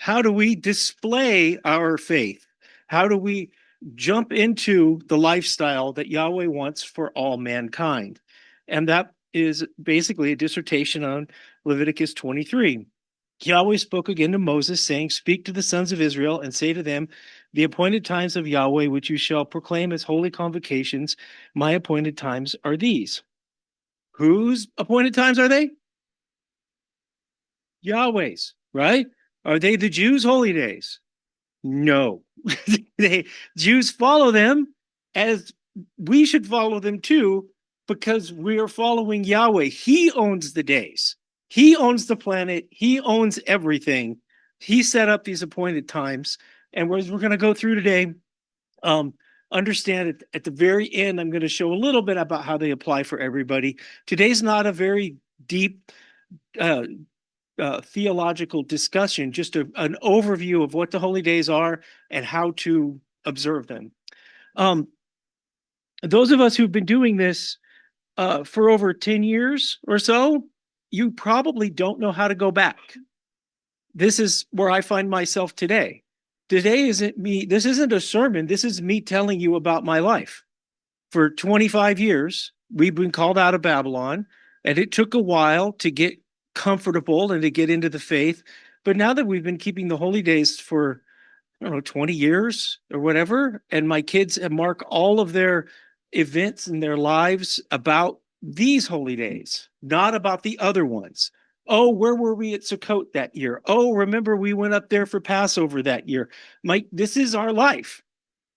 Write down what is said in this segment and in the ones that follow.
how do we display our faith? How do we jump into the lifestyle that Yahweh wants for all mankind? And that is basically a dissertation on Leviticus 23. Yahweh spoke again to Moses, saying, "Speak to the sons of Israel and say to them, the appointed times of Yahweh, which you shall proclaim as holy convocations, my appointed times are these." Whose appointed times are they? Yahweh's, right? Are they the Jews' holy days? No. they Jews follow them as we should follow them too, because we are following Yahweh. He owns the days. He owns the planet. He owns everything. He set up these appointed times. And we're going to go through today, um, understand it at the very end. I'm going to show a little bit about how they apply for everybody. Today's not a very deep uh, theological discussion, just an overview of what the holy days are and how to observe them. Those of us who've been doing this for over 10 years or so, you probably don't know how to go back. This is where I find myself today. Today isn't me, this isn't a sermon, this is me telling you about my life. For 25 years, we've been called out of Babylon, and it took a while to get comfortable and to get into the faith. But now that we've been keeping the holy days for, I don't know, 20 years or whatever, and my kids have marked all of their events in their lives about these holy days, not about the other ones. Oh, where were we at Sukkot that year? Oh, remember we went up there for Passover that year. Mike, this is our life.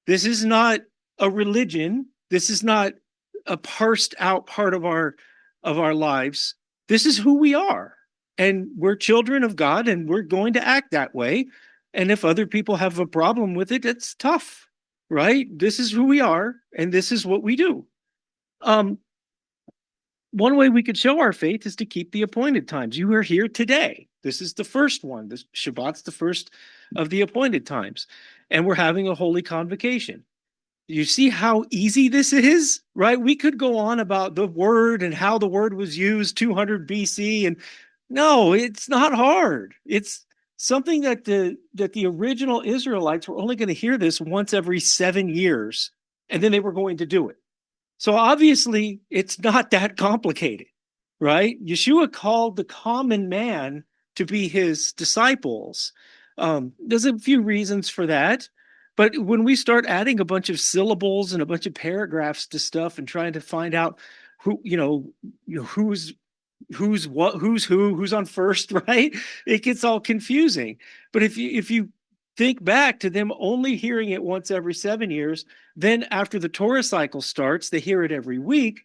This is not a religion. This is not a parsed out part of our lives. This is who we are. And we're children of God, and we're going to act that way. And if other people have a problem with it, it's tough, right? This is who we are, and this is what we do. One way we could show our faith is to keep the appointed times. You are here today. This is the first one. This Shabbat's the first of the appointed times. And we're having a holy convocation. You see how easy this is, right? We could go on about the word and how the word was used 200 BC. And no, it's not hard. It's something that the original Israelites were only going to hear this once every 7 years, and then they were going to do it. So obviously, it's not that complicated, right? Yeshua called the common man to be his disciples. There's a few reasons for that. But when we start adding a bunch of syllables and a bunch of paragraphs to stuff and trying to find out who, who's what, who's who, who's on first, right? It gets all confusing. But if you think back to them only hearing it once every 7 years, then after the Torah cycle starts, they hear it every week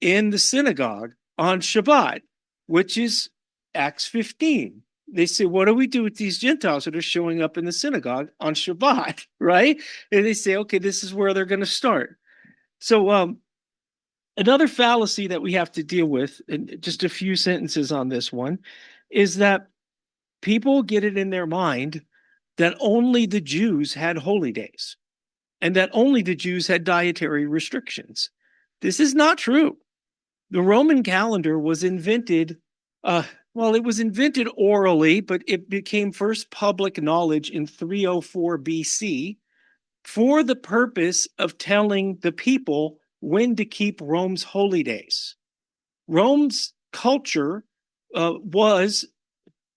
in the synagogue on Shabbat, which is Acts 15. They say, what do we do with these Gentiles that are showing up in the synagogue on Shabbat, right? And they say, okay, this is where they're going to start. So another fallacy that we have to deal with, and just a few sentences on this one, is that people get it in their mind that only the Jews had holy days and that only the Jews had dietary restrictions. This is not true. The Roman calendar was invented, it was invented orally, but it became first public knowledge in 304 BC for the purpose of telling the people when to keep Rome's holy days. Rome's culture was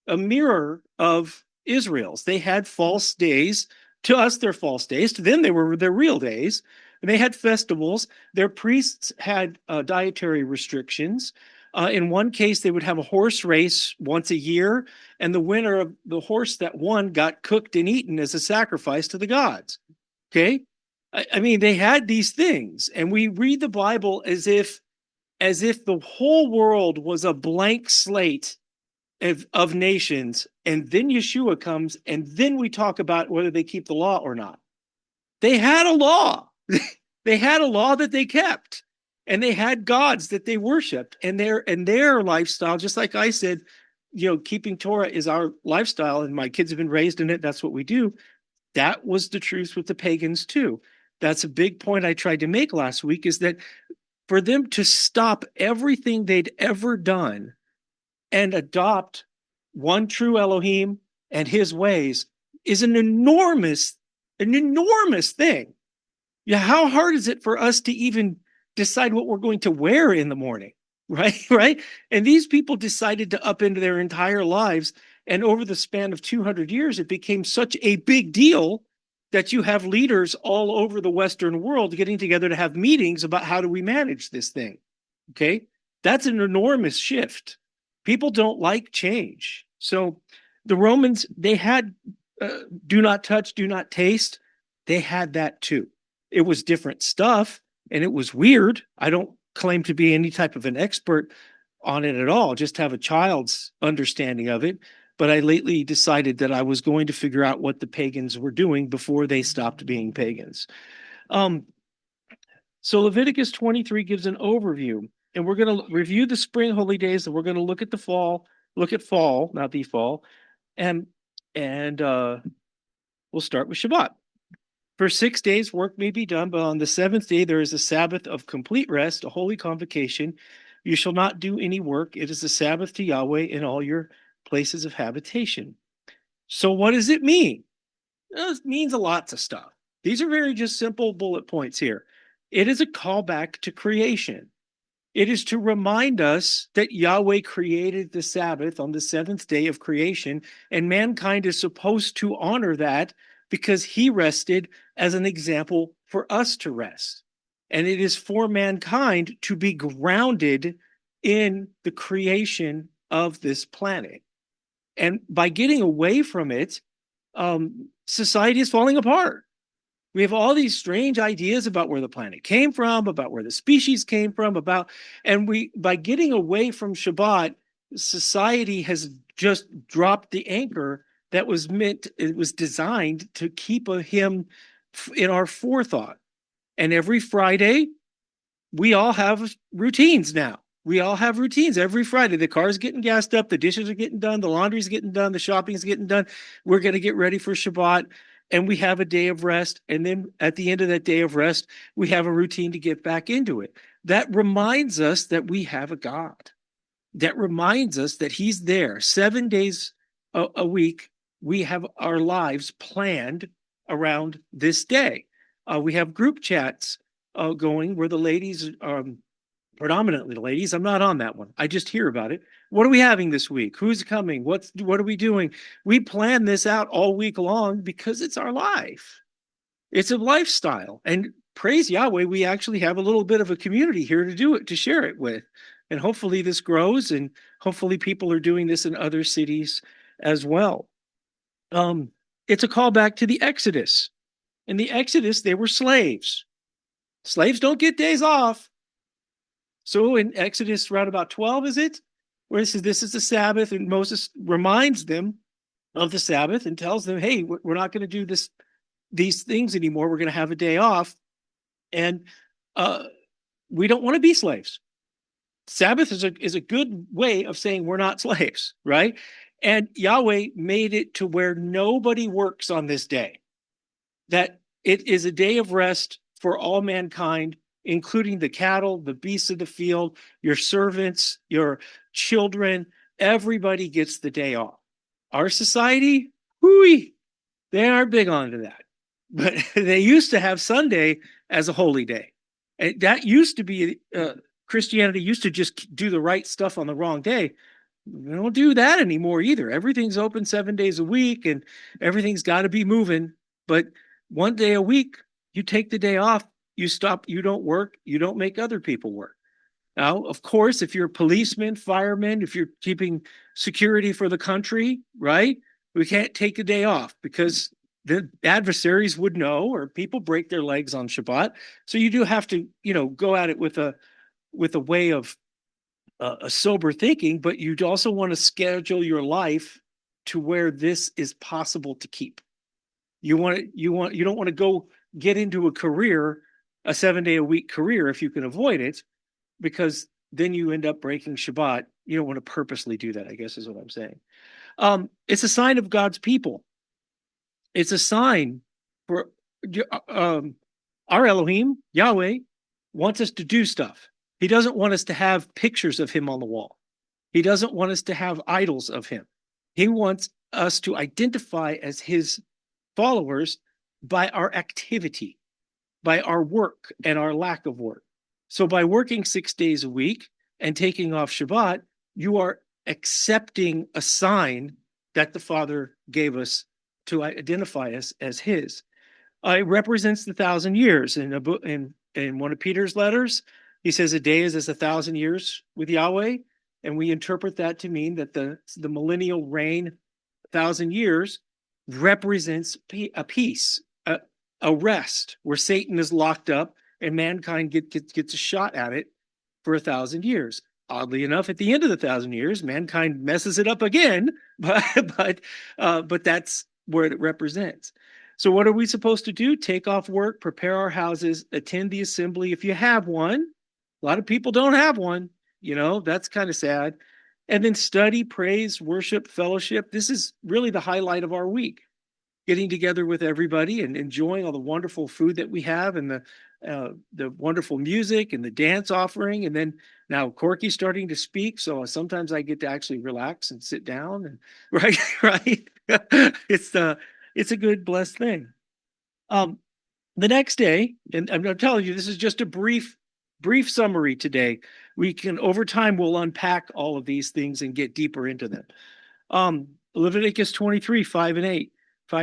a mirror of Israel's. They had false days. To us, they're false days. To them, they were their real days. And they had festivals. Their priests had dietary restrictions. In one case, they would have a horse race once a year, and the winner of the horse that won got cooked and eaten as a sacrifice to the gods. Okay? I mean, they had these things, and we read the Bible as if the whole world was a blank slate of nations, and then Yeshua comes, and then we talk about whether they keep the law or not. They had a law. They had a law that they kept, and they had gods that they worshiped, and their lifestyle, just like I said, keeping Torah is our lifestyle, and my kids have been raised in it. That's what we do. That was the truth with the pagans too. That's a big point I tried to make last week, is that for them to stop everything they'd ever done and adopt one true Elohim, and his ways is an enormous thing. Yeah, how hard is it for us to even decide what we're going to wear in the morning? Right? Right? And these people decided to upend their entire lives. And over the span of 200 years, it became such a big deal that you have leaders all over the Western world getting together to have meetings about how do we manage this thing. Okay. That's an enormous shift. People don't like change. So the Romans, they had do not touch, do not taste. They had that too. It was different stuff and it was weird. I don't claim to be any type of an expert on it at all, just have a child's understanding of it. But I lately decided that I was going to figure out what the pagans were doing before they stopped being pagans. Um, so Leviticus 23 gives an overview, and we're going to review the spring holy days, and we're going to look at fall, not the fall, and we'll start with Shabbat. For 6 days, work may be done, but on the seventh day, there is a Sabbath of complete rest, a holy convocation. You shall not do any work. It is a Sabbath to Yahweh in all your places of habitation. So what does it mean? Well, it means a lot of stuff. These are very just simple bullet points here. It is a callback to creation. It is to remind us that Yahweh created the Sabbath on the seventh day of creation, and mankind is supposed to honor that because he rested as an example for us to rest. And it is for mankind to be grounded in the creation of this planet. And by getting away from it, society is falling apart. We have all these strange ideas about where the planet came from, about where the species came from, and by getting away from Shabbat, society has just dropped the anchor that was designed to keep him in our forethought. And every Friday, we all have routines now. We all have routines every Friday. The car's getting gassed up, the dishes are getting done, the laundry's getting done, the shopping's getting done. We're going to get ready for Shabbat, and we have a day of rest. And then at the end of that day of rest, we have a routine to get back into it. That reminds us that we have a God. That reminds us that he's there 7 days a week. We have our lives planned around this day. We have group chats going where the ladies, predominantly the ladies, I'm not on that one. I just hear about it. What are we having this week? Who's coming? What are we doing? We plan this out all week long because it's our life. It's a lifestyle. And praise Yahweh, we actually have a little bit of a community here to do it, to share it with. And hopefully this grows, and hopefully people are doing this in other cities as well. It's a callback to the Exodus. In the Exodus, they were slaves. Slaves don't get days off. So in Exodus around about 12, is it? Where it says this is the Sabbath, and Moses reminds them of the Sabbath and tells them, hey, we're not going to do these things anymore. We're going to have a day off. And we don't want to be slaves. Sabbath is a good way of saying we're not slaves, right? And Yahweh made it to where nobody works on this day, that it is a day of rest for all mankind, including the cattle, the beasts of the field, your servants, your children. Everybody gets the day off. Our society, they aren't big onto that. But they used to have Sunday as a holy day. And that used to be, Christianity used to just do the right stuff on the wrong day. We don't do that anymore either. Everything's open 7 days a week and everything's got to be moving. But one day a week, you take the day off, you stop, you don't work, you don't make other people work. Now, of course, if you're a policeman, fireman, if you're keeping security for the country, right, we can't take a day off because the adversaries would know, or people break their legs on Shabbat. So you do have to, go at it with a way of a sober thinking, but you also want to schedule your life to where this is possible to keep. You don't want to go get into a career, a 7 day a week career, if you can avoid it, because then you end up breaking Shabbat. You don't want to purposely do that, I guess is what I'm saying. It's a sign of God's people. It's a sign for our Elohim, Yahweh, wants us to do stuff. He doesn't want us to have pictures of him on the wall. He doesn't want us to have idols of him. He wants us to identify as his followers by our activity, by our work and our lack of work. So by working 6 days a week and taking off Shabbat, you are accepting a sign that the Father gave us to identify us as his. It represents the 1,000 years. In one of Peter's letters, he says a day is as 1,000 years with Yahweh, and we interpret that to mean that the millennial reign, 1,000 years, represents a peace, a rest where Satan is locked up and mankind gets a shot at it for 1,000 years. Oddly enough, at the end of the 1,000 years, mankind messes it up again, but that's where it represents. So what are we supposed to do? Take off work, prepare our houses, attend the assembly if you have one. A lot of people don't have one. That's kind of sad. And then study, praise, worship, fellowship. This is really the highlight of our week. Getting together with everybody and enjoying all the wonderful food that we have and the wonderful music and the dance offering. And then now Corky's starting to speak, so sometimes I get to actually relax and sit down. And right. It's a good blessed thing. The next day, and I'm telling you, this is just a brief summary today. We can, over time, we'll unpack all of these things and get deeper into them. Leviticus 23, 5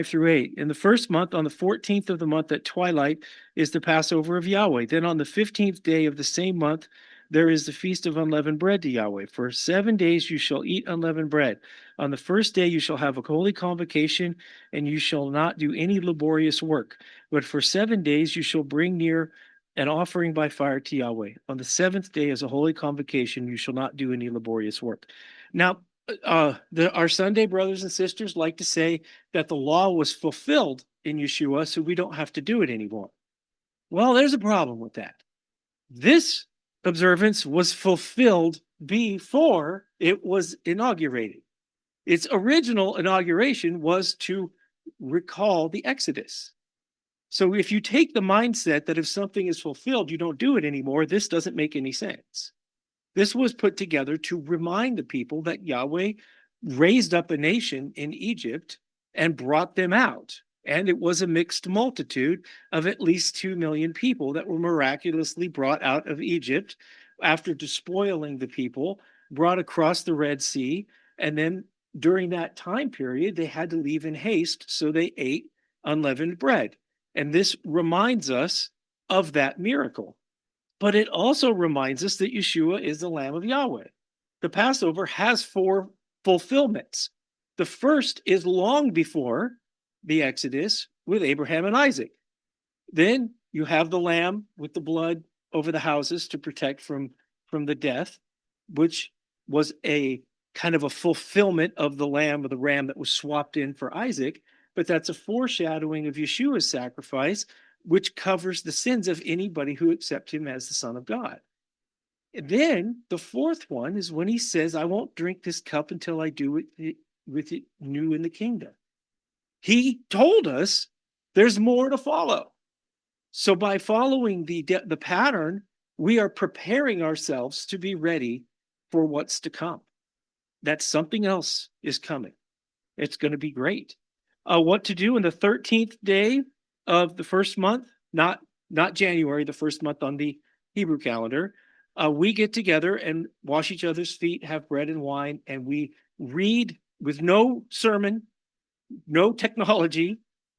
through 8. In the first month, on the 14th of the month at twilight, is the Passover of Yahweh. Then on the 15th day of the same month, there is the feast of unleavened bread to Yahweh. For 7 days you shall eat unleavened bread. On the first day you shall have a holy convocation, and you shall not do any laborious work. But for 7 days you shall bring near an offering by fire to Yahweh. On the seventh day is a holy convocation. You shall not do any laborious work. Now, our Sunday brothers and sisters like to say that the law was fulfilled in Yeshua, so we don't have to do it anymore. Well, there's a problem with that. This observance was fulfilled before it was inaugurated. Its original inauguration was to recall the Exodus. So if you take the mindset that if something is fulfilled, you don't do it anymore, this doesn't make any sense. This was put together to remind the people that Yahweh raised up a nation in Egypt and brought them out. And it was a mixed multitude of at least 2 million people that were miraculously brought out of Egypt after despoiling the people, brought across the Red Sea. And then during that time period, they had to leave in haste, so they ate unleavened bread. And this reminds us of that miracle. But it also reminds us that Yeshua is the Lamb of Yahweh. The Passover has 4 fulfillments. The first is long before the Exodus with Abraham and Isaac. Then you have the lamb with the blood over the houses to protect from the death, which was a kind of a fulfillment of the lamb or the ram that was swapped in for Isaac. But that's a foreshadowing of Yeshua's sacrifice, which covers the sins of anybody who accepts him as the Son of God. And then the fourth one is when he says, I won't drink this cup until I do it with it new in the kingdom. He told us there's more to follow. So by following the pattern, we are preparing ourselves to be ready for what's to come. That something else is coming. It's going to be great. What to do in the 13th day of the first month, not January, the first month on the Hebrew calendar, we get together and wash each other's feet, have bread and wine, and we read with no sermon, no technology,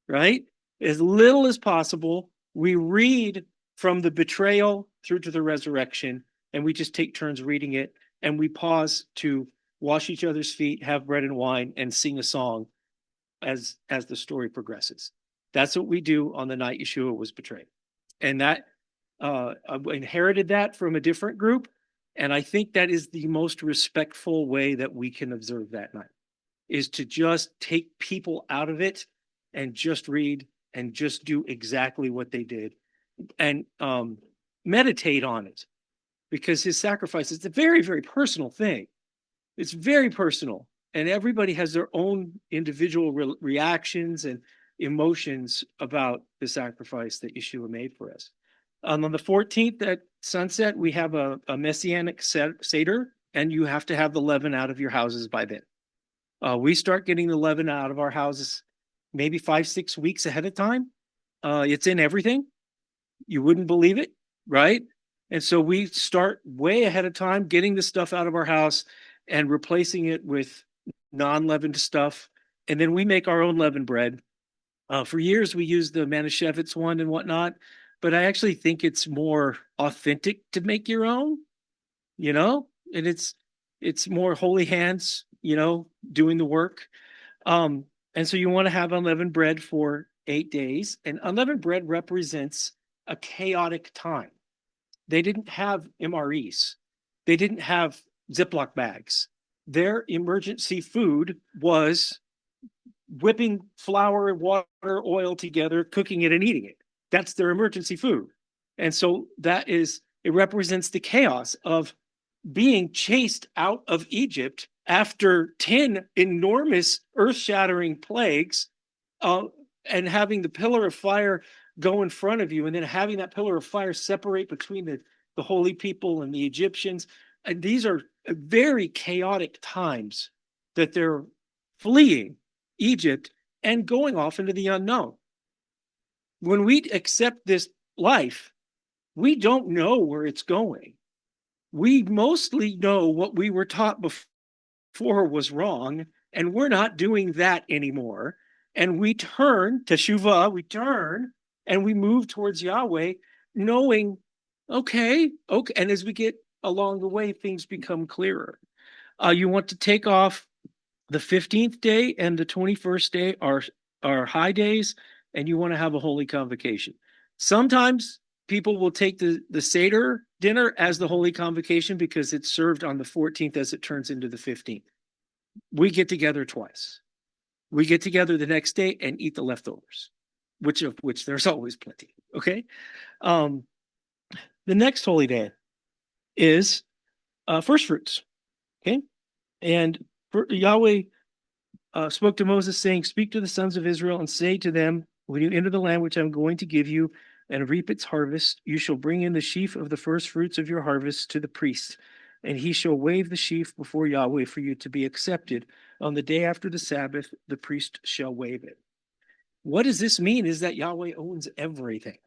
right? As little as possible. We read from the betrayal through to the resurrection, and we just take turns reading it, and we pause to wash each other's feet, have bread and wine, and sing a song as the story progresses. That's what we do on the night Yeshua was betrayed. And that I inherited that from a different group. And I think that is the most respectful way that we can observe that night, is to just take people out of it and just read and just do exactly what they did and meditate on it, because his sacrifice is a very, very personal thing. It's very personal. And everybody has their own individual reactions and emotions about the sacrifice that Yeshua made for us. On the 14th at sunset, we have a Messianic Seder, and you have to have the leaven out of your houses by then. We start getting the leaven out of our houses maybe 5, 6 weeks ahead of time. It's in everything. You wouldn't believe it, right? And so we start way ahead of time getting the stuff out of our house and replacing it with non-leavened stuff. And then we make our own leavened bread. For years, we used the Manischewitz one and whatnot, but I actually think it's more authentic to make your own, and it's more holy hands, doing the work. And so you want to have unleavened bread for 8 days, and unleavened bread represents a chaotic time. They didn't have MREs, they didn't have Ziploc bags. Their emergency food was whipping flour, water, oil together, cooking it, and eating it. That's their emergency food. And so it represents the chaos of being chased out of Egypt after 10 enormous earth-shattering plagues, and having the pillar of fire go in front of you, and then having that pillar of fire separate between the holy people and the Egyptians. And these are very chaotic times that they're fleeing Egypt and going off into the unknown. When we accept this life, we don't know where it's going. We mostly know what we were taught before was wrong, and we're not doing that anymore. And we turn to Teshuvah, we turn and we move towards Yahweh, knowing, okay. And as we get along the way, things become clearer. You want to take off the 15th day and the 21st day are high days, and you want to have a holy convocation. Sometimes people will take the Seder dinner as the holy convocation because it's served on the 14th as it turns into the 15th. We get together twice. We get together the next day and eat the leftovers, of which there's always plenty. Okay. The next holy day is Firstfruits. Okay. And Yahweh spoke to Moses, saying, "Speak to the sons of Israel and say to them, when you enter the land which I'm going to give you and reap its harvest, you shall bring in the sheaf of the first fruits of your harvest to the priest, and he shall wave the sheaf before Yahweh for you to be accepted. On the day after the Sabbath, the priest shall wave it." What does this mean? Is that Yahweh owns everything.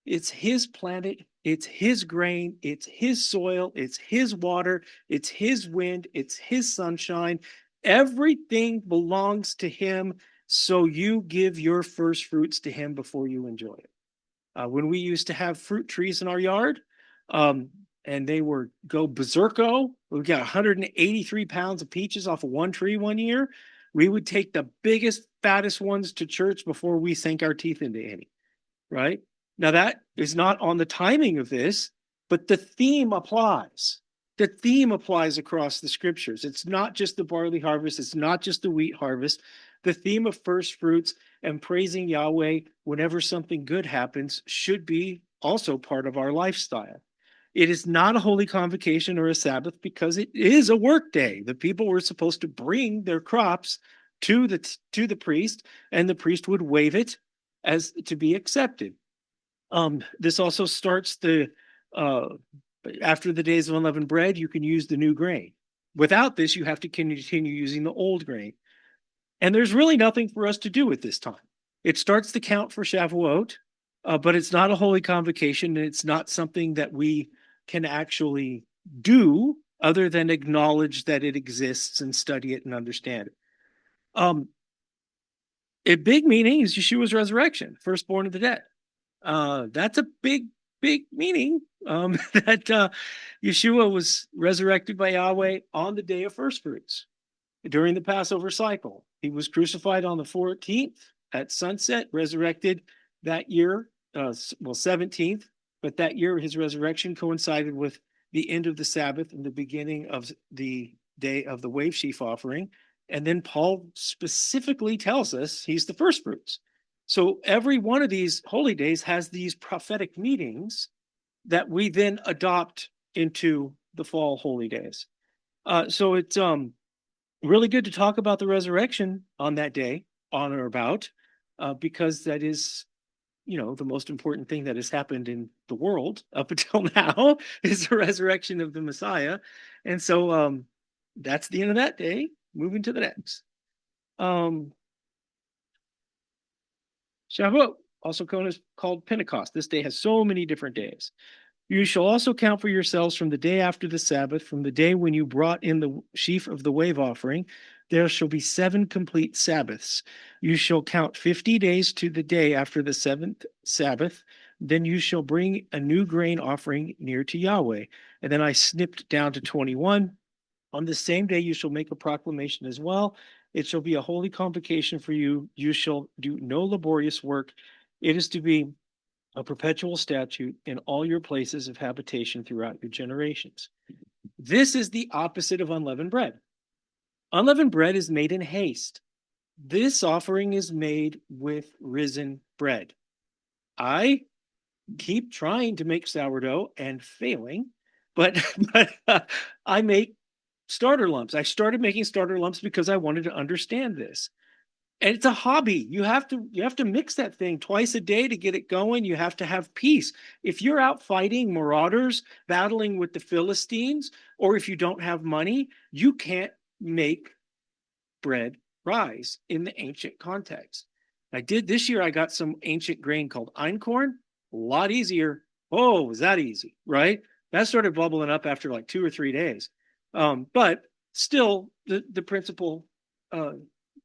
It's his planet, it's his grain, it's his soil, it's his water, it's his wind, it's his sunshine. Everything belongs to him. So you give your first fruits to him before you enjoy it. When we used to have fruit trees in our yard, and they were go berserko, we got 183 pounds of peaches off of one tree one year. We would take the biggest, fattest ones to church before we sank our teeth into any, right? Now, that is not on the timing of this, but the theme applies. The theme applies across the scriptures. It's not just the barley harvest. It's not just the wheat harvest. The theme of first fruits and praising Yahweh whenever something good happens should be also part of our lifestyle. It is not a holy convocation or a Sabbath because it is a work day. The people were supposed to bring their crops to the priest, and the priest would wave it as to be accepted. This also starts after the days of unleavened bread, you can use the new grain. Without this, you have to continue using the old grain. And there's really nothing for us to do at this time. It starts the count for Shavuot, but it's not a holy convocation, and it's not something that we can actually do other than acknowledge that it exists and study it and understand it. A big meaning is Yeshua's resurrection, firstborn of the dead. That's a big meaning, that Yeshua was resurrected by Yahweh on the day of firstfruits during the Passover cycle. He was crucified on the 14th at sunset, resurrected that year, 17th, but that year his resurrection coincided with the end of the Sabbath and the beginning of the day of the wave sheaf offering. And then Paul specifically tells us he's the firstfruits. So every one of these holy days has these prophetic meetings that we then adopt into the fall holy days. So it's really good to talk about the resurrection on that day, on or about, because that is, the most important thing that has happened in the world up until now is the resurrection of the Messiah. And so that's the end of that day. moving to the next. Shavuot, also called Pentecost. This day has so many different days. You shall also count for yourselves from the day after the Sabbath, from the day when you brought in the sheaf of the wave offering. There shall be 7 complete Sabbaths. You shall count 50 days to the day after the 7th Sabbath. Then you shall bring a new grain offering near to Yahweh. And then I snipped down to 21. On the same day you shall make a proclamation as well. It shall be a holy convocation for you. You shall do no laborious work. It is to be a perpetual statute in all your places of habitation throughout your generations. This is the opposite of unleavened bread. Unleavened bread is made in haste. This offering is made with risen bread. I keep trying to make sourdough and failing, but I make starter lumps. I started making starter lumps because I wanted to understand this. And it's a hobby. You have to mix that thing twice a day to get it going. You have to have peace. If you're out fighting marauders, battling with the Philistines, or if you don't have money, you can't make bread rise in the ancient context. I did this year. I got some ancient grain called einkorn. A lot easier. Oh, was that easy, right? That started bubbling up after like 2 or 3 days. But still, the principle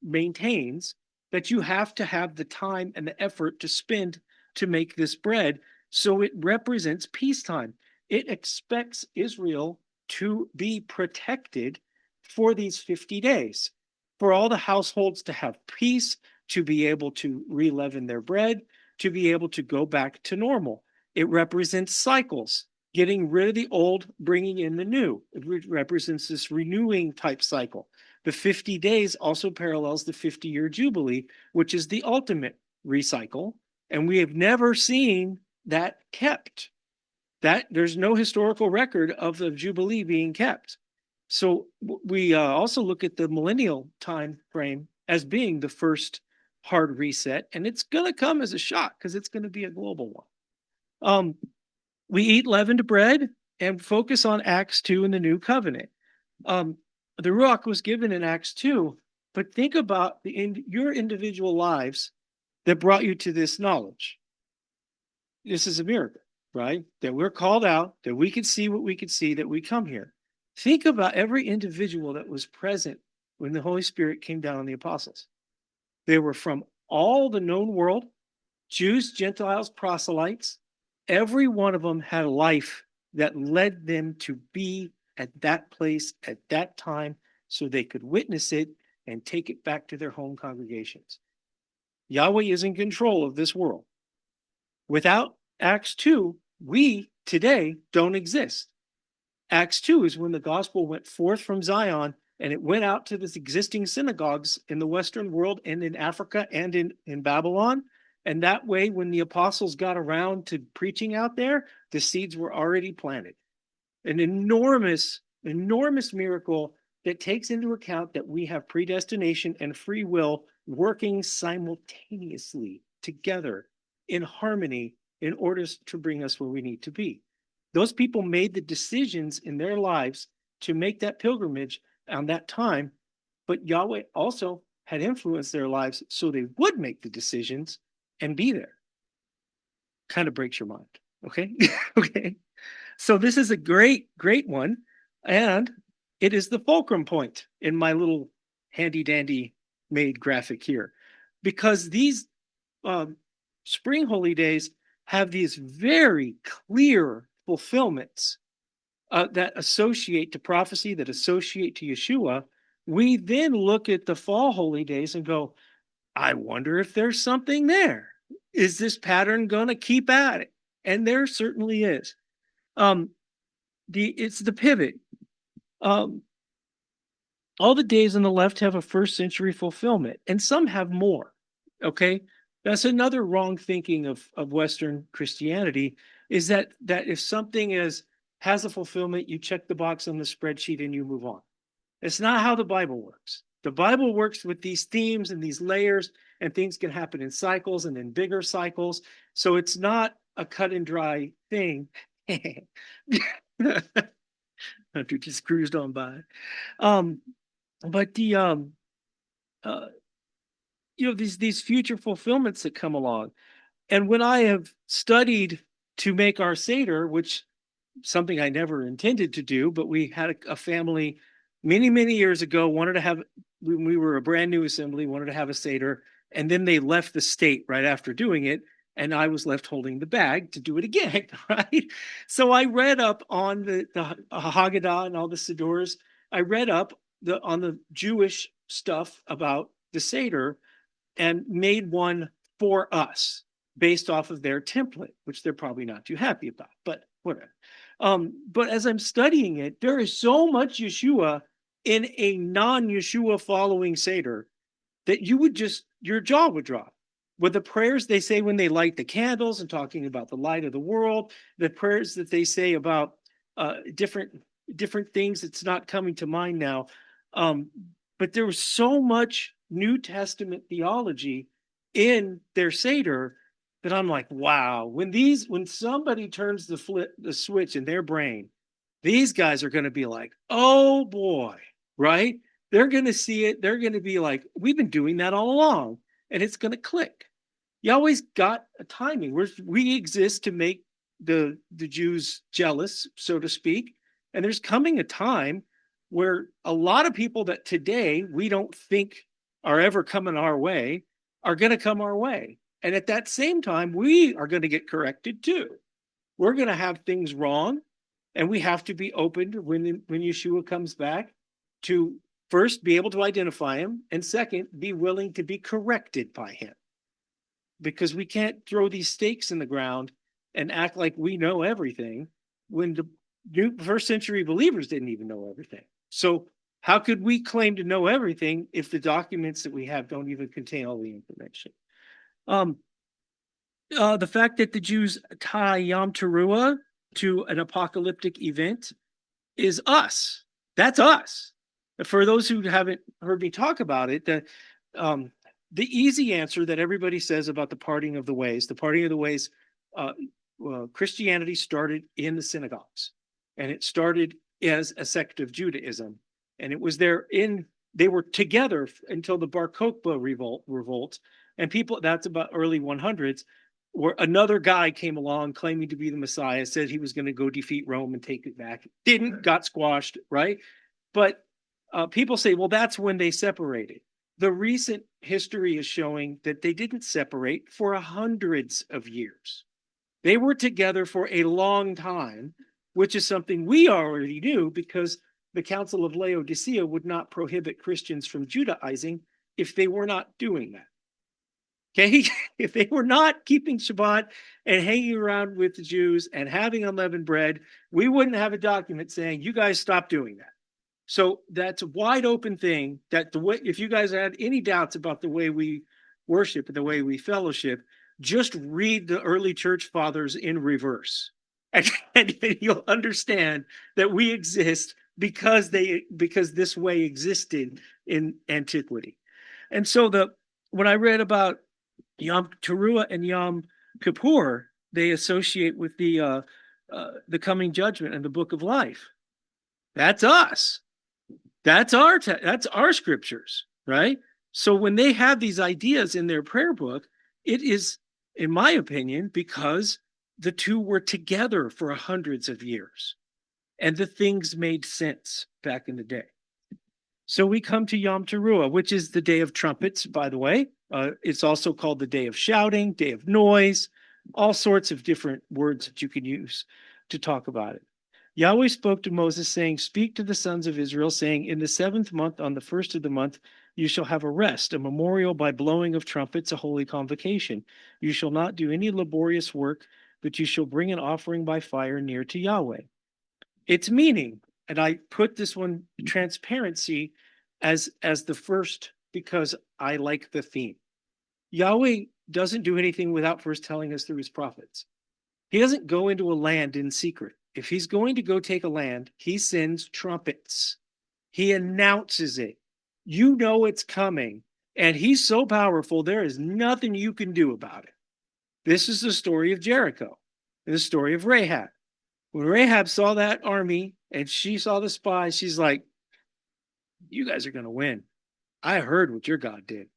maintains that you have to have the time and the effort to spend to make this bread. So it represents peacetime. It expects Israel to be protected for these 50 days, for all the households to have peace, to be able to re-leaven their bread, to be able to go back to normal. It represents cycles, getting rid of the old, bringing in the new. It represents this renewing type cycle. The 50 days also parallels the 50-year Jubilee, which is the ultimate recycle. And we have never seen that kept. That there's no historical record of the Jubilee being kept. So we also look at the millennial time frame as being the first hard reset, and it's going to come as a shock because it's going to be a global one. We eat leavened bread and focus on Acts 2 in the new covenant. The Ruach was given in Acts 2, but think about your individual lives that brought you to this knowledge. This is a miracle, right? That we're called out, that we could see what we could see, that we come here. Think about every individual that was present when the Holy Spirit came down on the apostles. They were from all the known world, Jews, Gentiles, proselytes. Every one of them had a life that led them to be at that place at that time so they could witness it and take it back to their home congregations. Yahweh is in control of this world. Without Acts 2, we today don't exist. Acts 2 is when the gospel went forth from Zion and it went out to the existing synagogues in the Western world and in Africa and in Babylon. And that way, when the apostles got around to preaching out there, the seeds were already planted. An enormous, enormous miracle that takes into account that we have predestination and free will working simultaneously together in harmony in order to bring us where we need to be. Those people made the decisions in their lives to make that pilgrimage on that time, but Yahweh also had influenced their lives so they would make the decisions and be there. Kind of breaks your mind. Okay. Okay. So this is a great, great one. And it is the fulcrum point in my little handy dandy made graphic here, because these spring holy days have these very clear fulfillments that associate to prophecy, that associate to Yeshua. We then look at the fall holy days and go, I wonder if there's something there. Is this pattern going to keep at it? And there certainly is. It's the pivot. All the days on the left have a first century fulfillment, and some have more. Okay, that's another wrong thinking of Western Christianity, is that if something has a fulfillment, you check the box on the spreadsheet and you move on. It's not how the Bible works. The Bible works with these themes and these layers, and things can happen in cycles and in bigger cycles. So it's not a cut and dry thing. Hunter just cruised on by. but the uh, these future fulfillments that come along. And when I have studied to make our Seder, which something I never intended to do, but we had a family many, many years ago wanted to have, when we were a brand new assembly, wanted to have a Seder, and then they left the state right after doing it, and I was left holding the bag to do it again, right? So I read up on the Haggadah and all the Sidurs. I read up on the Jewish stuff about the Seder and made one for us based off of their template, which they're probably not too happy about, but whatever. But as I'm studying it, there is so much Yeshua in a non-Yeshua following Seder that you would just, your jaw would drop. With the prayers they say when they light the candles and talking about the light of the world, the prayers that they say about different things, it's not coming to mind now. But there was so much New Testament theology in their Seder that I'm like, wow, when somebody turns the switch in their brain, these guys are going to be like, oh boy, right? They're going to see it. They're going to be like, we've been doing that all along, and it's going to click. Yahweh's got a timing. We exist to make the Jews jealous, so to speak. And there's coming a time where a lot of people that today we don't think are ever coming our way are going to come our way. And at that same time, we are going to get corrected too. We're going to have things wrong, and we have to be open to when Yeshua comes back to first be able to identify him, and second, be willing to be corrected by him. Because we can't throw these stakes in the ground and act like we know everything when the first century believers didn't even know everything. So how could we claim to know everything if the documents that we have don't even contain all the information? The fact that the Jews tie Yom Teruah to an apocalyptic event is us. That's us. For those who haven't heard me talk about it, the easy answer that everybody says about the parting of the ways, Christianity started in the synagogues, and it started as a sect of Judaism, and it was they were together until the Bar Kokhba revolt, and that's about early 100s, where another guy came along claiming to be the Messiah, said he was going to go defeat Rome and take it back. Didn't, got squashed, right? But people say, well, that's when they separated. The recent history is showing that they didn't separate for hundreds of years. They were together for a long time, which is something we already knew because the Council of Laodicea would not prohibit Christians from Judaizing if they were not doing that. Okay, if they were not keeping Shabbat and hanging around with the Jews and having unleavened bread, we wouldn't have a document saying, you guys stop doing that. So that's a wide open thing that if you guys had any doubts about the way we worship and the way we fellowship, just read the early church fathers in reverse. And you'll understand that we exist because this way existed in antiquity. And so when I read about Yom Teruah and Yom Kippur, they associate with the coming judgment and the book of life. That's us. That's our scriptures, right? So when they have these ideas in their prayer book, it is, in my opinion, because the two were together for hundreds of years, and the things made sense back in the day. So we come to Yom Teruah, which is the day of trumpets, by the way. It's also called the day of shouting, day of noise, all sorts of different words that you can use to talk about it. Yahweh spoke to Moses, saying, speak to the sons of Israel, saying, in the 7th month, on the 1st of the month, you shall have a rest, a memorial by blowing of trumpets, a holy convocation. You shall not do any laborious work, but you shall bring an offering by fire near to Yahweh. Its meaning, and I put this one, transparency, as the first because I like the theme. Yahweh doesn't do anything without first telling us through his prophets. He doesn't go into a land in secret. If he's going to go take a land, he sends trumpets. He announces it. You know it's coming. And he's so powerful, there is nothing you can do about it. This is the story of Jericho, and the story of Rahab. When Rahab saw that army and she saw the spies, she's like, You guys are going to win. I heard what your God did.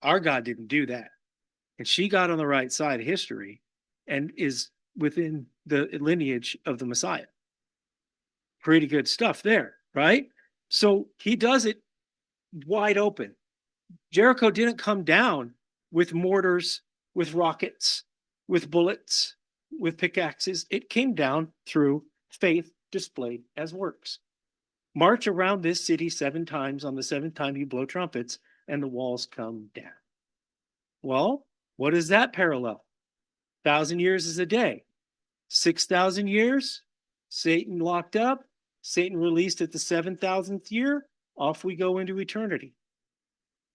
Our God didn't do that. And she got on the right side of history and is within the lineage of the Messiah. Pretty good stuff there, right? So he does it wide open. Jericho didn't come down with mortars, with rockets, with bullets, with pickaxes. It came down through faith displayed as works. March around this city 7 times. On the 7th time, you blow trumpets, and the walls come down. Well, what is that parallel? 1,000 years is a day. 6,000 years, Satan locked up, Satan released at the 7,000th year, off we go into eternity.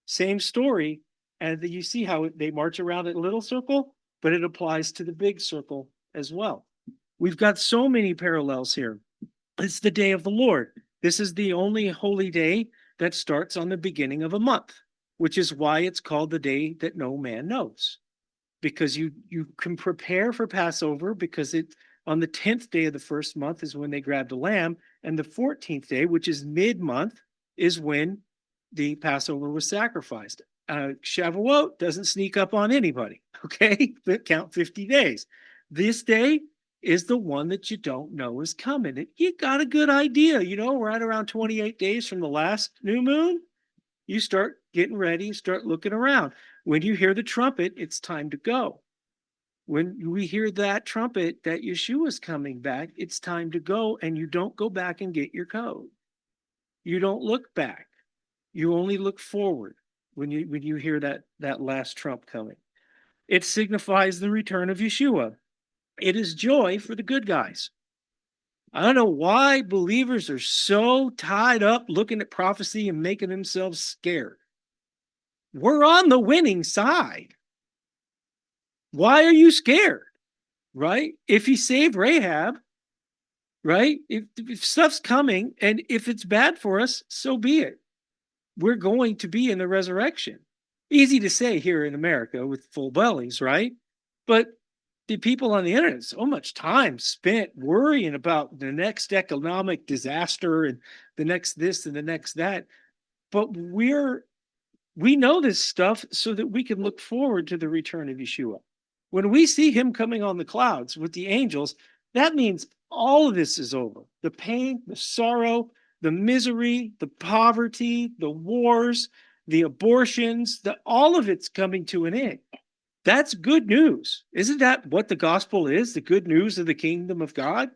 Same story, and you see how they march around a little circle, but it applies to the big circle as well. We've got so many parallels here. It's the day of the Lord. This is the only holy day that starts on the beginning of a month, which is why it's called the day that no man knows. Because you can prepare for Passover, because it on the 10th day of the first month is when they grabbed a lamb, and the 14th day, which is mid-month, is when the Passover was sacrificed. Shavuot doesn't sneak up on anybody, okay? Count 50 days. This day is the one that you don't know is coming. You got a good idea, right around 28 days from the last new moon, you start getting ready, start looking around. When you hear the trumpet, it's time to go. When we hear that trumpet that Yeshua is coming back, it's time to go, and you don't go back and get your code. You don't look back. You only look forward when you hear that last trump coming. It signifies the return of Yeshua. It is joy for the good guys. I don't know why believers are so tied up looking at prophecy and making themselves scared. We're on the winning side. Why are you scared? Right? If he saved Rahab, right? If stuff's coming, and if it's bad for us, so be it. We're going to be in the resurrection. Easy to say here in America with full bellies, right? But the people on the internet, so much time spent worrying about the next economic disaster and the next this and the next that. But we know this stuff so that we can look forward to the return of Yeshua. When we see him coming on the clouds with the angels, that means all of this is over. The pain, the sorrow, the misery, the poverty, the wars, the abortions, all of it's coming to an end. That's good news. Isn't that what the gospel is? The good news of the kingdom of God?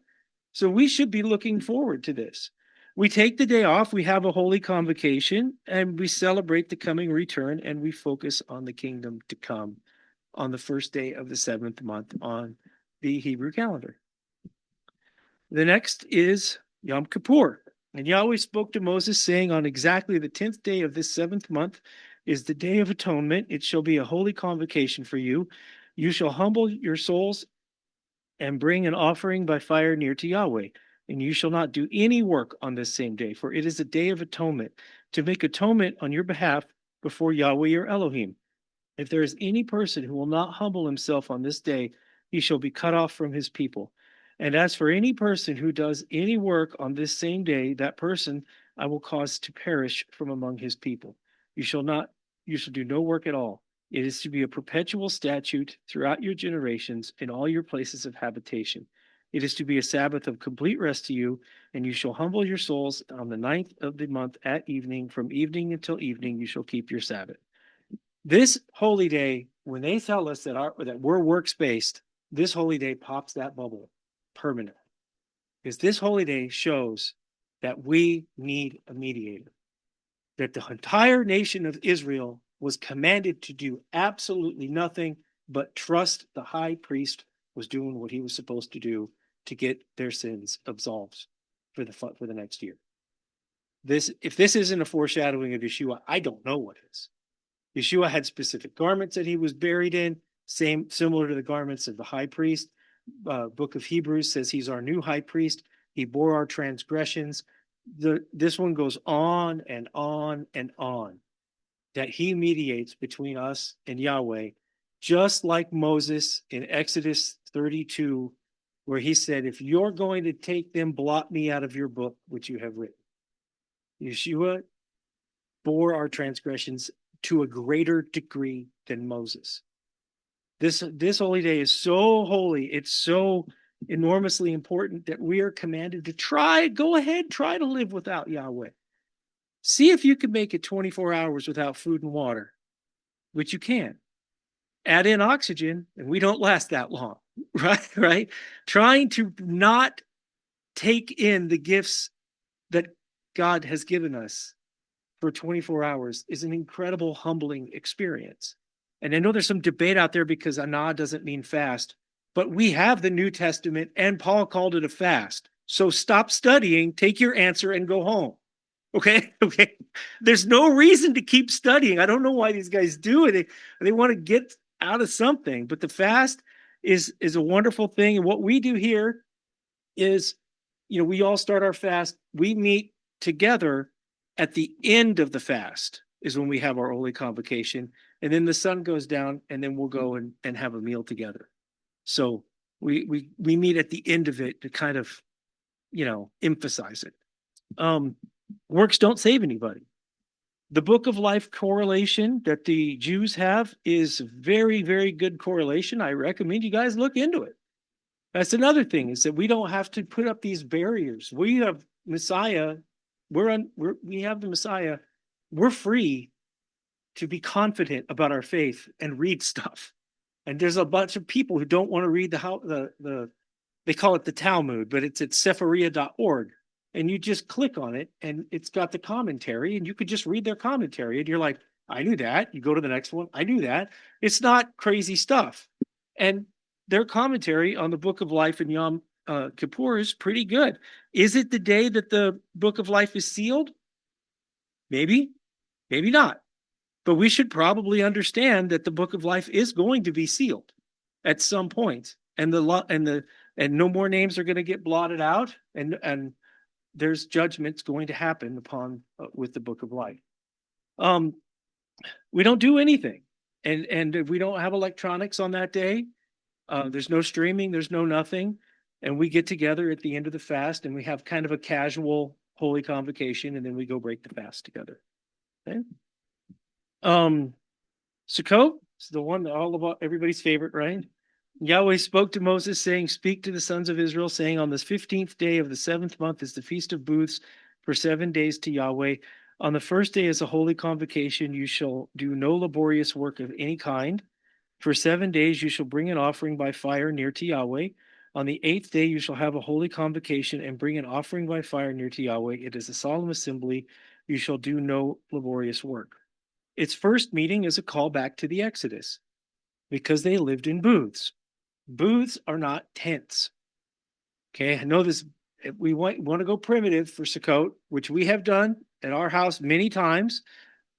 So we should be looking forward to this. We take the day off, we have a holy convocation, and we celebrate the coming return, and we focus on the kingdom to come on the first day of the 7th month on the Hebrew calendar. The next is Yom Kippur. And Yahweh spoke to Moses, saying, on exactly the 10th day of this 7th month is the day of atonement. It shall be a holy convocation for you. You shall humble your souls and bring an offering by fire near to Yahweh. And you shall not do any work on this same day, for it is a day of atonement, to make atonement on your behalf before Yahweh your Elohim. If there is any person who will not humble himself on this day, he shall be cut off from his people. And as for any person who does any work on this same day, that person I will cause to perish from among his people. You shall do no work at all. It is to be a perpetual statute throughout your generations in all your places of habitation. It is to be a Sabbath of complete rest to you, and you shall humble your souls on the 9th of the month at evening. From evening until evening, you shall keep your Sabbath. This holy day, when they tell us that we're works-based, this holy day pops that bubble permanently. Because this holy day shows that we need a mediator. That the entire nation of Israel was commanded to do absolutely nothing but trust the high priest was doing what he was supposed to do to get their sins absolved for the next year. If this isn't a foreshadowing of Yeshua, I don't know what is. Yeshua had specific garments that he was buried in, similar to the garments of the high priest. Book of Hebrews says he's our new high priest. He bore our transgressions. This one goes on and on and on, that he mediates between us and Yahweh, just like Moses in Exodus 32, where he said, if you're going to take them, blot me out of your book, which you have written. Yeshua bore our transgressions to a greater degree than Moses. This holy day is so holy. It's so enormously important that we are commanded to try to live without Yahweh. See if you can make it 24 hours without food and water, which you can. Add in oxygen, and we don't last that long, right? Right? Trying to not take in the gifts that God has given us for 24 hours is an incredible, humbling experience. And I know there's some debate out there because anah doesn't mean fast, but we have the New Testament, and Paul called it a fast. So stop studying, take your answer, and go home. Okay. Okay. There's no reason to keep studying. I don't know why these guys do it. They want to get out of something, but the fast is a wonderful thing. And what we do here is, we all start our fast. We meet together at the end of the fast is when we have our holy convocation, and then the sun goes down, and then we'll go and have a meal together. So we meet at the end of it to kind of, emphasize it. Works don't save anybody. The book of life correlation that the Jews have is very, very good correlation. I recommend you guys look into it. That's another thing, is that we don't have to put up these barriers. We have Messiah. We have the Messiah. We're free to be confident about our faith and read stuff. And there's a bunch of people who don't want to read they call it the Talmud, but it's at Sephariah.org. And you just click on it, and it's got the commentary, and you could just read their commentary, and you're like, I knew that. You go to the next one. I knew that. It's not crazy stuff. And their commentary on the book of life in Yom Kippur is pretty good. Is it the day that the book of life is sealed? Maybe, maybe not. But we should probably understand that the book of life is going to be sealed at some point, and no more names are going to get blotted out, and there's judgments going to happen upon with the book of life. We don't do anything, and we don't have electronics on that day. There's no streaming, there's no nothing, and we get together at the end of the fast, and we have kind of a casual holy convocation, and then we go break the fast together. Okay. Sukkot is the one that all about everybody's favorite, right? Yahweh spoke to Moses, saying, speak to the sons of Israel, saying, on this 15th day of the 7th month is the Feast of Booths for 7 days to Yahweh. On the first day is a holy convocation. You shall do no laborious work of any kind. For 7 days you shall bring an offering by fire near to Yahweh. On the 8th day you shall have a holy convocation and bring an offering by fire near to Yahweh. It is a solemn assembly. You shall do no laborious work. Its first meeting is a call back to the Exodus because they lived in booths. Booths are not tents. Okay, I know this. We want to go primitive for Sukkot, which we have done at our house many times,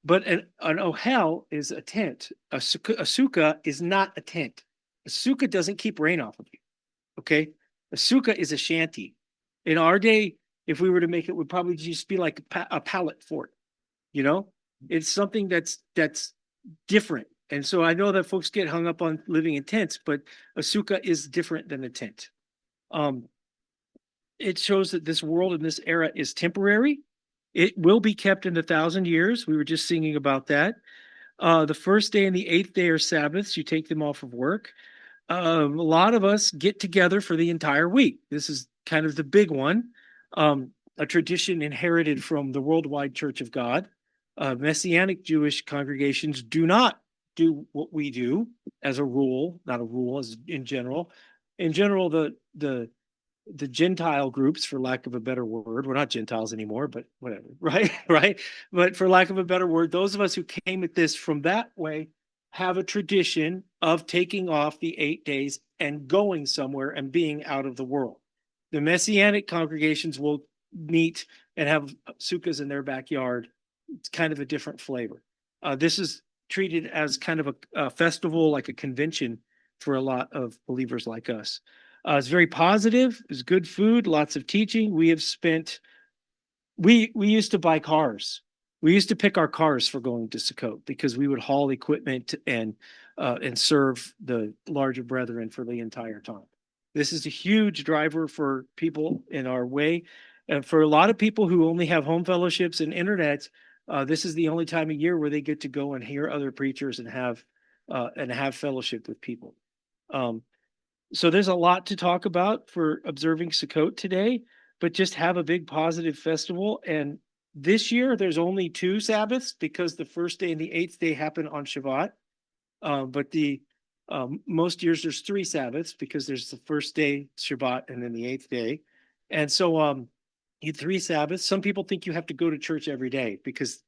but an ohel is a tent. A sukkah is not a tent. A sukkah doesn't keep rain off of you. Okay, a sukkah is a shanty. In our day, if we were to make it, it would probably just be like a pallet fort. It's something that's different. And so I know that folks get hung up on living in tents, but a sukkah is different than a tent. It shows that this world in this era is temporary. It will be kept in 1,000 years. We were just singing about that. The first day and the 8th day are Sabbaths. You take them off of work. A lot of us get together for the entire week. This is kind of the big one, a tradition inherited from the Worldwide Church of God. Messianic Jewish congregations do not do what we do as a rule, not a rule as in general. In general, the Gentile groups, for lack of a better word, we're not Gentiles anymore, but whatever, right? Right. But for lack of a better word, those of us who came at this from that way have a tradition of taking off the 8 days and going somewhere and being out of the world. The Messianic congregations will meet and have sukkahs in their backyard. It's kind of a different flavor. This is treated as kind of a festival, like a convention for a lot of believers like us. It's very positive. It's good food, lots of teaching. We used to buy cars. We used to pick our cars for going to Sukkot because we would haul equipment and serve the larger brethren for the entire time. This is a huge driver for people in our way. And for a lot of people who only have home fellowships and internets, This is the only time of year where they get to go and hear other preachers and have fellowship with people. Um, so there's a lot to talk about for observing Sukkot today, but just have a big positive festival. And this year there's only 2 Sabbaths because the first day and the 8th day happen on Shabbat. But the most years there's 3 Sabbaths because there's the first day Shabbat and then the 8th day. And so you 3 Sabbaths. Some people think you have to go to church every day because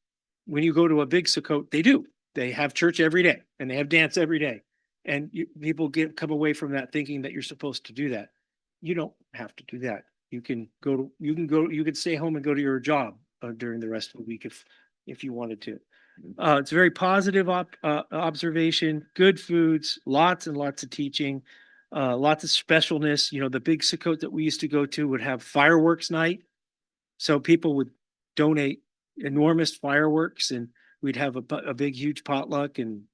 when you go to a big Sukkot, they do. They have church every day and they have dance every day. And people come away from that thinking that you're supposed to do that. You don't have to do that. You can stay home and go to your job during the rest of the week if you wanted to. It's a very positive observation, good foods, lots and lots of teaching, lots of specialness. The big Sukkot that we used to go to would have fireworks night. So people would donate enormous fireworks and we'd have a big, huge potluck and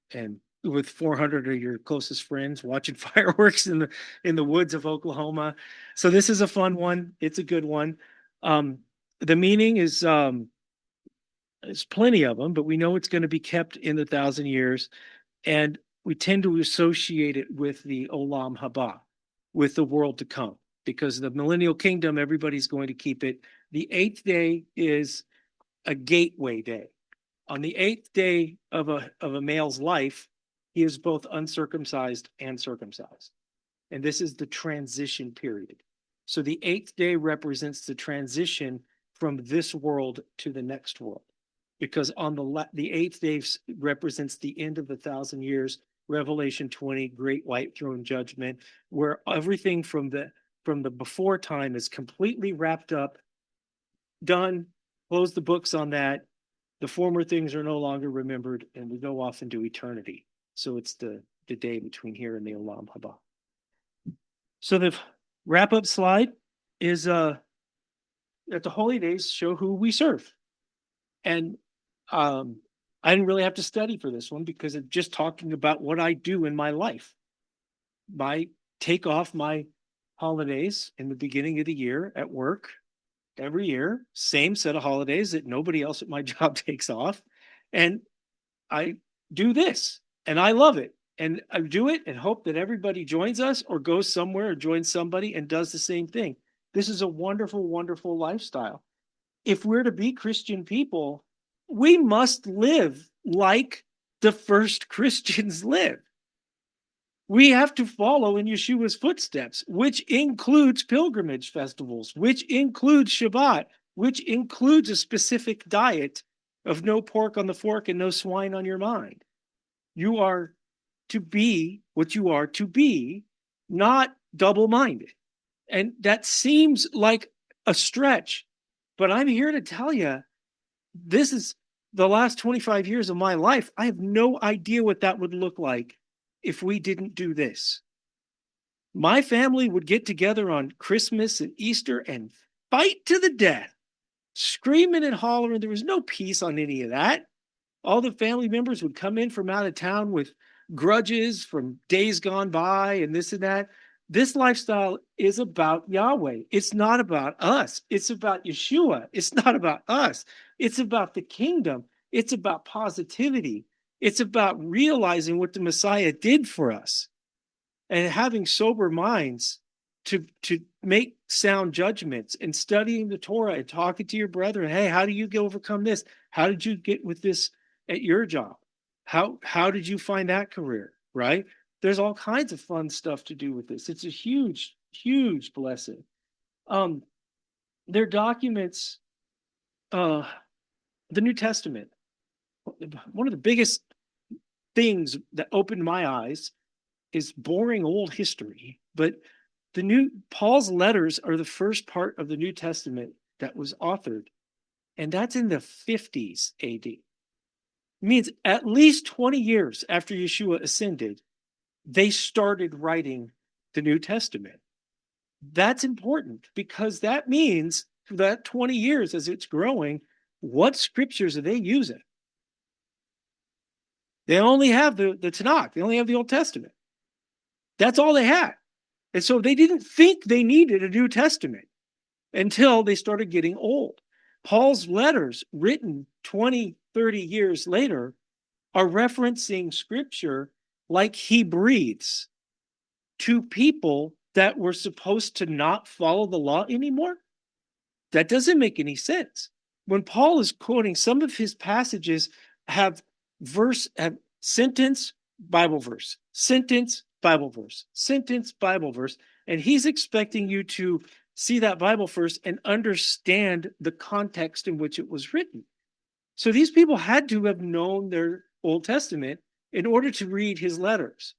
with 400 of your closest friends watching fireworks in the woods of Oklahoma. So this is a fun one. It's a good one. The meaning is there's plenty of them, but we know it's going to be kept in the 1,000 years. And we tend to associate it with the Olam Haba, with the world to come, because the millennial kingdom, everybody's going to keep it. The 8th day is a gateway day. On the 8th day of a male's life, he is both uncircumcised and circumcised. And this is the transition period. So the 8th day represents the transition from this world to the next world. Because on the 8th day represents the end of the 1,000 years, Revelation 20, Great White Throne Judgment, where everything from the before time is completely wrapped up, done, close the books on that. The former things are no longer remembered, and we go off into eternity. So it's the day between here and the Olam Haba. So the wrap-up slide is that the holy days show who we serve. And I didn't really have to study for this one because it's just talking about what I do in my life. I take off my holidays in the beginning of the year at work every year, same set of holidays that nobody else at my job takes off. And I do this and I love it. And I do it and hope that everybody joins us or goes somewhere or joins somebody and does the same thing. This is a wonderful, wonderful lifestyle. If we're to be Christian people, we must live like the first Christians lived. We have to follow in Yeshua's footsteps, which includes pilgrimage festivals, which includes Shabbat, which includes a specific diet of no pork on the fork and no swine on your mind. You are to be what you are to be, not double-minded. And that seems like a stretch, but I'm here to tell you, this is the last 25 years of my life. I have no idea what that would look like if we didn't do this. My family would get together on Christmas and Easter and fight to the death, screaming and hollering. There was no peace on any of that. All the family members would come in from out of town with grudges from days gone by and this and that. This lifestyle is about Yahweh. It's not about us. It's about Yeshua. It's not about us. It's about the kingdom. It's about positivity. It's about realizing what the Messiah did for us and having sober minds to make sound judgments and studying the Torah and talking to your brethren. Hey, how do you overcome this? How did you get with this at your job? How did you find that career, right? There's all kinds of fun stuff to do with this. It's a huge, huge blessing. Their documents, the New Testament. One of the biggest things that opened my eyes is boring old history, but Paul's letters are the first part of the New Testament that was authored, and that's in the 50s AD. It means at least 20 years after Yeshua ascended, they started writing the New Testament. That's important because that means for that 20 years as it's growing, what scriptures are they using? They only have the Tanakh. They only have the Old Testament. That's all they had. And so they didn't think they needed a New Testament until they started getting old. Paul's letters written 20, 30 years later are referencing scripture like he breathes to people that were supposed to not follow the law anymore. That doesn't make any sense. When Paul is quoting, some of his passages have sentence, Bible verse, sentence, Bible verse, sentence, Bible verse, and he's expecting you to see that Bible verse and understand the context in which it was written. So these people had to have known their Old Testament in order to read his letters.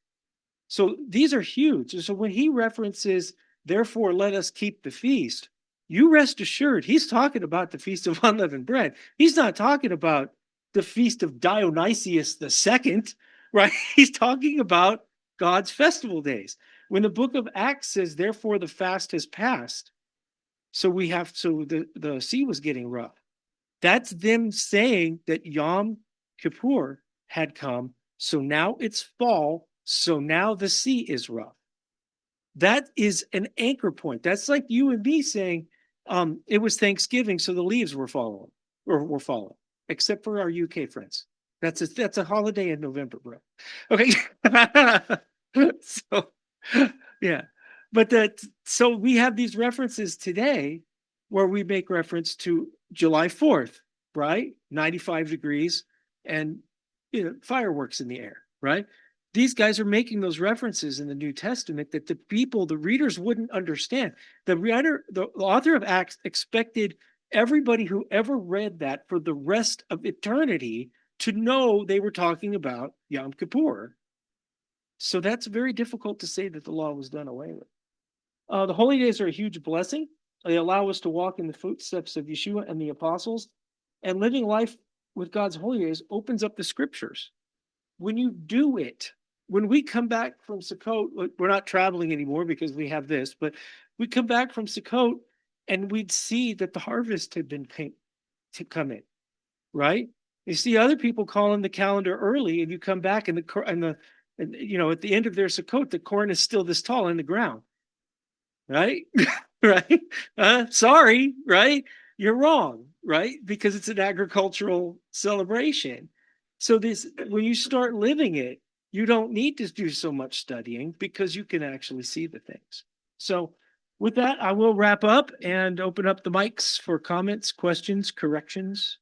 So these are huge. So when he references, therefore, let us keep the feast, you rest assured he's talking about the Feast of Unleavened Bread. He's not talking about the Feast of Dionysius II, right? He's talking about God's festival days. When the book of Acts says, therefore, the fast has passed, so the sea was getting rough. That's them saying that Yom Kippur had come, so now it's fall, so now the sea is rough. That is an anchor point. That's like you and me saying it was Thanksgiving, so the leaves were falling, except for our UK friends. That's a holiday in November, bro. Okay. So yeah. So we have these references today where we make reference to July 4th, right? 95 degrees and fireworks in the air, right? These guys are making those references in the New Testament that the readers wouldn't understand. The author of Acts expected everybody who ever read that for the rest of eternity to know they were talking about Yom Kippur. So that's very difficult to say that the law was done away with. The holy days are a huge blessing. They allow us to walk in the footsteps of Yeshua and the apostles, and living life with God's holy days opens up the scriptures. When you do it, when we come back from Sukkot, we're not traveling anymore because we have this, but we come back from Sukkot and we'd see that the harvest had been to come in, right? You see other people calling the calendar early, and you come back and at the end of their Sukkot, the corn is still this tall in the ground, right? Right? Sorry, right? You're wrong, right? Because it's an agricultural celebration. So when you start living it, you don't need to do so much studying because you can actually see the things. So with that, I will wrap up and open up the mics for comments, questions, corrections.